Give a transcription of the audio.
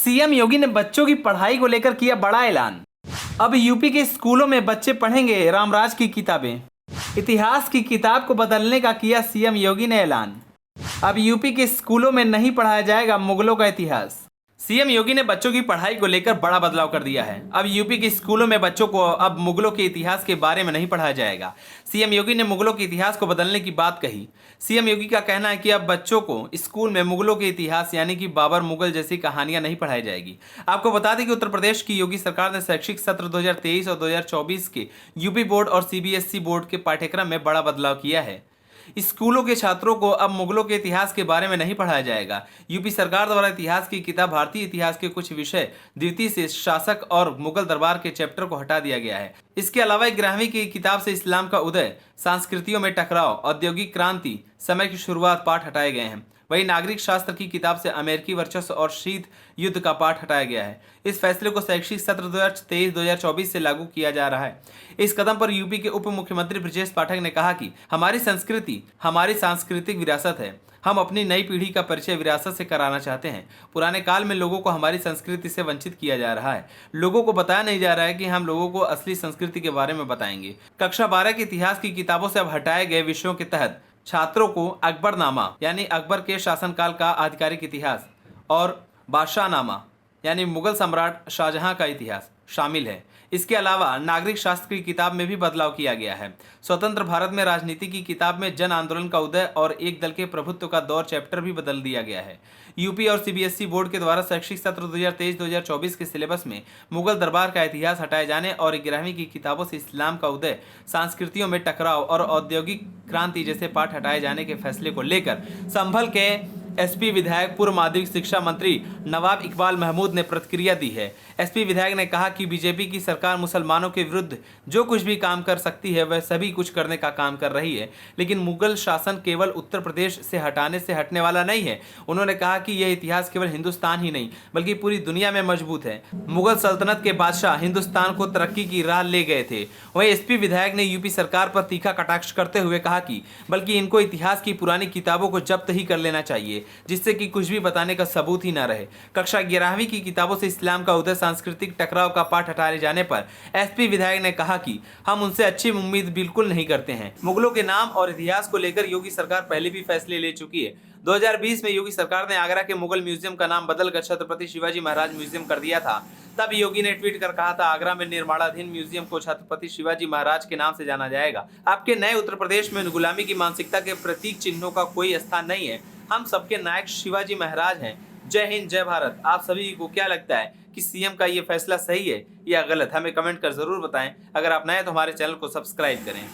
CM योगी ने बच्चों की पढ़ाई को लेकर किया बड़ा ऐलान। अब यूपी के स्कूलों में बच्चे पढ़ेंगे रामराज की किताबें। इतिहास की किताब को बदलने का किया सीएम योगी ने ऐलान। अब यूपी के स्कूलों में नहीं पढ़ाया जाएगा मुगलों का इतिहास। सीएम योगी ने बच्चों की पढ़ाई को लेकर बड़ा बदलाव कर दिया है। अब यूपी के स्कूलों में बच्चों को अब मुगलों के इतिहास के बारे में नहीं पढ़ाया जाएगा। सीएम योगी ने मुगलों के इतिहास को बदलने की बात कही। सीएम योगी का कहना है कि अब बच्चों को स्कूल में मुगलों के इतिहास यानी कि बाबर मुगल जैसी कहानियां नहीं पढ़ाई जाएगी। आपको बता दें कि उत्तर प्रदेश की योगी सरकार ने शैक्षिक सत्र 2023 और 2024 के यूपी बोर्ड और सीबीएसई बोर्ड के पाठ्यक्रम में बड़ा बदलाव किया है। स्कूलों के छात्रों को अब मुगलों के इतिहास के बारे में नहीं पढ़ाया जाएगा। यूपी सरकार द्वारा इतिहास की किताब भारतीय इतिहास के कुछ विषय, द्वितीय से शासक और मुगल दरबार के चैप्टर को हटा दिया गया है। इसके अलावा 11वीं की किताब से इस्लाम का उदय, संस्कृतियों में टकराव, औद्योगिक क्रांति, समय की शुरुआत पाठ हटाए गए हैं। वहीं नागरिक शास्त्र की किताब से अमेरिकी वर्चस्व और शीत युद्ध का पाठ हटाया गया है। इस फैसले को शैक्षिक सत्र 2023-2024 से लागू किया जा रहा है। इस कदम पर यूपी के उप मुख्यमंत्री ब्रजेश पाठक ने कहा कि हमारी संस्कृति हमारी सांस्कृतिक विरासत है। हम अपनी नई पीढ़ी का परिचय विरासत से कराना चाहते हैं। पुराने काल में लोगों को हमारी संस्कृति से वंचित किया जा रहा है। लोगों को बताया नहीं जा रहा है कि हम लोगों को असली संस्कृति के बारे में बताएंगे। कक्षा 12 के इतिहास की किताबों से अब हटाए गए विषयों के तहत छात्रों को अकबरनामा यानी अकबर के शासनकाल का आधिकारिक इतिहास और बादशाहनामा यानी मुगल सम्राट शाहजहां का इतिहास शामिल है। इसके अलावा नागरिक शास्त्र की किताब में भी बदलाव किया गया है। स्वतंत्र भारत में राजनीति की किताब में जन आंदोलन का उदय और एक दल के प्रभुत्व का दौर चैप्टर भी बदल दिया गया है। यूपी और सीबीएसई बोर्ड के द्वारा शैक्षिक सत्र 2023-2024 के सिलेबस में मुगल दरबार का इतिहास हटाए जाने और 11वीं की किताबों से इस्लाम का उदय, संस्कृतियों में टकराव और औद्योगिक क्रांति जैसे पाठ हटाए जाने के फैसले को लेकर संभल के एसपी विधायक पूर्व माध्यमिक शिक्षा मंत्री नवाब इकबाल महमूद ने प्रतिक्रिया दी है। एसपी विधायक ने कहा कि बीजेपी की सरकार मुसलमानों के विरुद्ध जो कुछ भी काम कर सकती है वह सभी कुछ करने का काम कर रही है, लेकिन मुगल शासन केवल उत्तर प्रदेश से हटने वाला नहीं है। उन्होंने कहा कि यह इतिहास केवल हिंदुस्तान ही नहीं बल्कि पूरी दुनिया में मजबूत है। मुगल सल्तनत के बादशाह हिंदुस्तान को तरक्की की राह ले गए थे। वहीं एसपी विधायक ने यूपी सरकार पर तीखा कटाक्ष करते हुए कहा कि बल्कि इनको इतिहास की पुरानी किताबों को जब्त ही कर लेना चाहिए, जिससे कि कुछ भी बताने का सबूत ही ना रहे। कक्षा 11वीं की किताबों से इस्लाम का उदय, सांस्कृतिक टकराव का पाठ हटाए जाने पर एसपी विधायक ने कहा कि हम उनसे अच्छी उम्मीद बिल्कुल नहीं करते हैं। मुगलों के नाम और इतिहास को लेकर योगी सरकार पहले भी फैसले ले चुकी है। 2020 में योगी सरकार ने आगरा के मुगल म्यूजियम का नाम बदलकर छत्रपति शिवाजी महाराज म्यूजियम कर दिया था। तब योगी ने ट्वीट कर कहा था, आगरा में निर्माणाधीन म्यूजियम को छत्रपति शिवाजी महाराज के नाम से जाना जाएगा। आपके नए उत्तर प्रदेश में गुलामी की मानसिकता के प्रतीक चिन्हों का कोई स्थान नहीं है। हम सबके नायक शिवाजी महाराज हैं। जय हिंद, जय भारत। आप सभी को क्या लगता है कि सीएम का ये फैसला सही है या गलत? हमें कमेंट कर जरूर बताएं। अगर आप नए हैं तो हमारे चैनल को सब्सक्राइब करें।